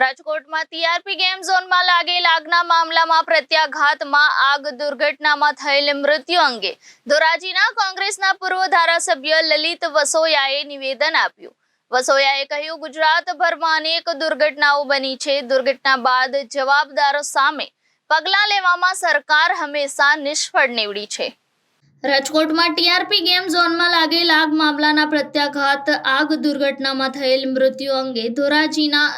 રાજકોટમાં TRP game ઝોનમાં લાગેલ આગના મામલામાં પ્રત્યાઘાતમાં આગ દુર્ઘટનામાં થયેલ મૃત્યુ અંગે ધોરાજીના કોંગ્રેસના પૂર્વ ધારાસભ્ય લલિત વસોયાએ નિવેદન આપ્યું। વસોયાએ કહ્યું, ગુજરાતભરમાં અનેક દુર્ઘટનાઓ બની છે। દુર્ઘટના બાદ જવાબદારો સામે પગલાં લેવામાં સરકાર હંમેશા નિષ્ફળ નીવડી છે। રાજકોટમાં ટીઆરપી ગેમ ઝોનમાં લાગેલ આગ મામલાના પ્રત્યાઘાત આગ દુર્ઘટનામાં થયેલ મૃત્યુ અંગે ધોરાજીના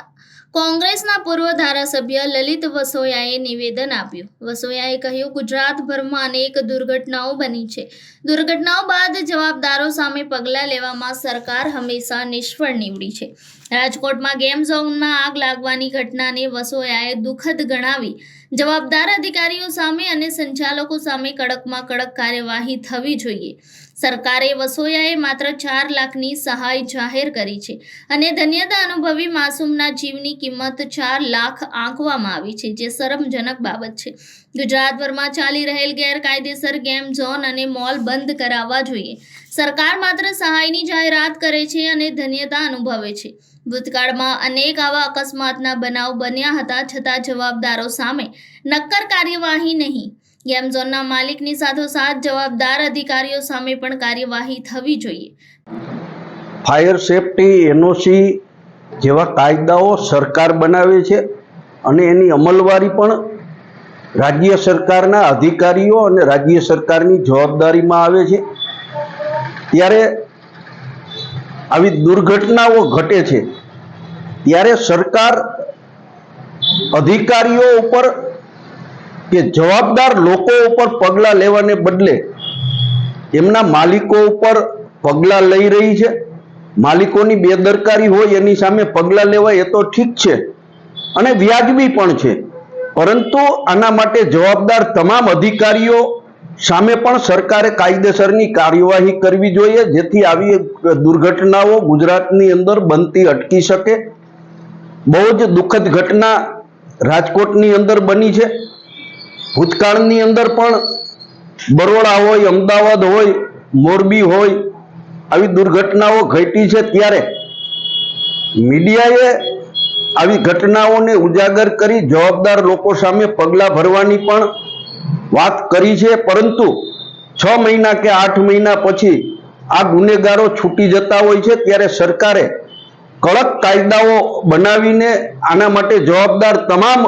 કોંગ્રેસના પૂર્વ ધારાસભ્ય લલિત વસોયાએ નિવેદન આપ્યું। વસોયાએ કહ્યું, ગુજરાતભરમાં અનેક દુર્ઘટનાઓ બની છે। દુર્ઘટનાઓ બાદ જવાબદારો સામે પગલાં લેવામાં સરકાર હંમેશા નિષ્ફળ નીવડી છે। રાજકોટમાં ગેમ ઝોનમાં આગ લાગવાની ઘટનાને વસોયાએ દુઃખદ ગણાવી જવાબદાર અધિકારીઓ સામે અને સંચાલકો સામે કડકમાં કડક કાર્યવાહી થવી જોઈએ। સરકારે વસોયાએ માત્ર 4 લાખની સહાય જાહેર કરી છે અને ધન્યતા અનુભવી માસૂમના જીવની કિંમત 4 લાખ આંકવામાં આવી છે, જે શરમજનક બાબત છે। ગુજરાતભરમાં ચાલી રહેલ ગેરકાયદેસર ગેમ ઝોન અને મોલ બંધ કરાવવા જોઈએ। સરકાર માત્ર સહાયની જાહેરાત કરે છે અને ધન્યતા અનુભવે છે। ભૂતકાળમાં અનેક આવા અકસ્માતના બનાવ બન્યા હતા, છતાં જવાબદારો સામે નક્કર કાર્યવાહી નહીં। ગેમ ઝોનના માલિકની સાથોસાથ જવાબદાર અધિકારીઓ સામે પણ કાર્યવાહી થવી જોઈએ। ફાયર સેફટી એનઓસી જેવા કાયદાઓ સરકાર બનાવે છે અને એની અમલવારી પણ રાજ્ય સરકારના અધિકારીઓ અને રાજ્ય સરકારની જવાબદારીમાં આવે છે। ત્યારે આવી દુર્ઘટનાઓ ઘટે છે ત્યારે સરકાર અધિકારીઓ ઉપર કે જવાબદાર લોકો ઉપર પગલાં લેવાને બદલે એમના માલિકો ઉપર પગલાં લઈ રહી છે। માલિકોની બેદરકારી હોય એની સામે પગલાં લેવાય એ તો ઠીક છે અને વ્યાજબી પણ છે, પરંતુ આના માટે જવાબદાર તમામ અધિકારીઓ સામે પણ સરકારે કાયદેસરની કાર્યવાહી કરવી જોઈએ, જેથી આવી દુર્ઘટનાઓ ગુજરાતની અંદર બનતી અટકી શકે। બહુ જ દુઃખદ ઘટના રાજકોટની અંદર બની છે। ભૂતકાળની અંદર પણ બરોડા હોય, અમદાવાદ હોય, મોરબી હોય, આવી દુર્ઘટનાઓ ઘટી છે। ત્યારે મીડિયાએ આવી ઘટનાઓને ઉજાગર કરી જવાબદાર લોકો સામે પગલાં ભરવાની પણ વાત કરી છે, પરંતુ 6 મહિના કે 8 મહિના પછી આ ગુનેગારો છૂટી જતા હોય છે। ત્યારે સરકારે કડક કાયદાઓ બનાવીને આના માટે જવાબદાર તમામ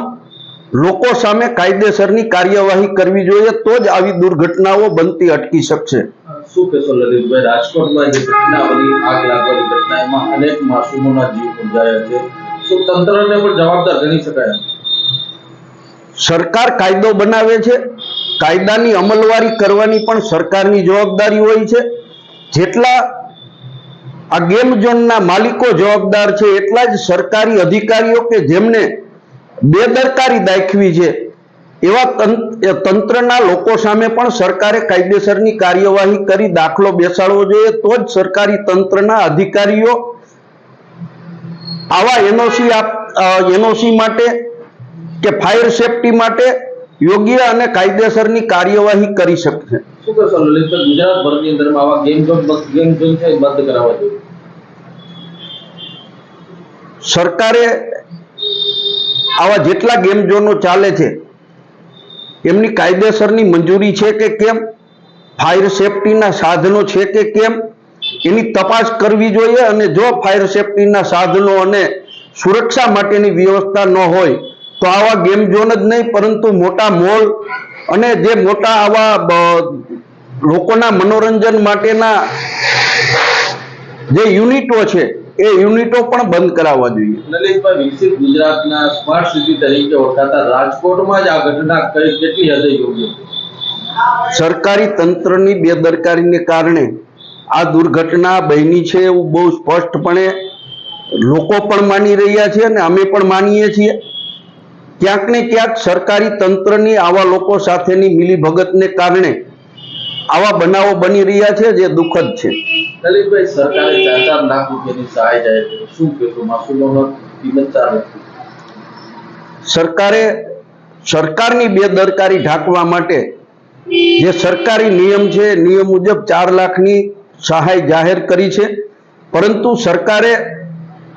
લોકો સામે કાયદેસરની કાર્યવાહી કરવી જોઈએ, તો જ આવી દુર્ઘટનાઓ બનતી અટકી શકશે। શું કહેશો લલિતભાઈ, રાજકોટમાં જે ઘટના બની, આગ લાગવાની ઘટના, એમાં અનેક માસૂમોના જીવ ગુમાવ્યા છે, શું તંત્રને પણ જવાબદાર ગણી શકાય? સરકાર કાયદો બનાવે છે, કાયદાની અમલવારી કરવાની પણ સરકારની જવાબદારી હોય છે। જેટલા આ ગેમ ઝોનના માલિકો જવાબદાર છે, એટલા જ સરકારી અધિકારીઓ કે જેમને બેદરકારી દાખવી છે એવા તંત્રના લોકો સામે પણ સરકારે કાયદેસરની કાર્યવાહી કરી દાખલો બેસાડવો જોઈએ, તો જ સરકારી તંત્રના અધિકારીઓ આવા એનઓસી માટે કે ફાયર સેફટી માટે યોગ્ય અને કાયદેસરની કાર્યવાહી કરી શકશે। શું કહેશો લલિતભાઈ, ગુજરાતભરની અંદર આવા ગેમ ઝોન છે બંધ કરાવવા જોઈએ? સરકારે આવા જેટલા ગેમ ઝોનો ચાલે છે એમની કાયદેસરની મંજૂરી છે કે કેમ, ફાયર સેફટીના સાધનો છે કે કેમ, એની તપાસ કરવી જોઈએ। અને જો ફાયર સેફટીના સાધનો અને સુરક્ષા માટેની વ્યવસ્થા ન હોય તો આવા ગેમ ઝોન જ નહીં, પરંતુ મોટા મોલ અને જે મોટા આવા લોકોના મનોરંજન માટેના જે યુનિટો છે એ યુનિટો પણ બંધ કરાવવા જોઈએ। લલિતભાઈ, વિકસિત ગુજરાતના સ્માર્ટ સિટી તરીકે ઓળખાતા રાજકોટમાં જ આ ઘટના કેટલી હદે યોગ્ય છે? સરકારી તંત્રની બેદરકારીને કારણે આ દુર્ઘટના બની છે એવું બહુ સ્પષ્ટપણે લોકો પણ માની રહ્યા છે અને અમે પણ માનીએ છીએ। ક્યાંક ને ક્યાંક સરકારી તંત્રની આવા લોકો સાથેની મિલીભગતને કારણે આવા બનાવો બની રહ્યા છે, જે દુઃખદ છે। લલિતભાઈ, સરકારે 4 લાખ રૂપિયાની સહાય જાહેર કરી, શું કહેશો? માસૂમોનો કિંમત 4 લાખ। સરકારે સરકારની બેદરકારી ઢાંકવા માટે જે સરકારી નિયમ છે, નિયમ મુજબ 4 લાખની સહાય જાહેર કરી છે, પરંતુ સરકારે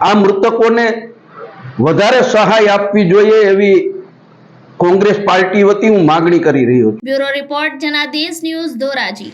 આ મૃતકોને વધારે સહાય આપવી જોઈએ એવી કોંગ્રેસ પાર્ટી વતી હું માગણી કરી રહ્યો છું. Bureau report Janadesh news Dhoraji.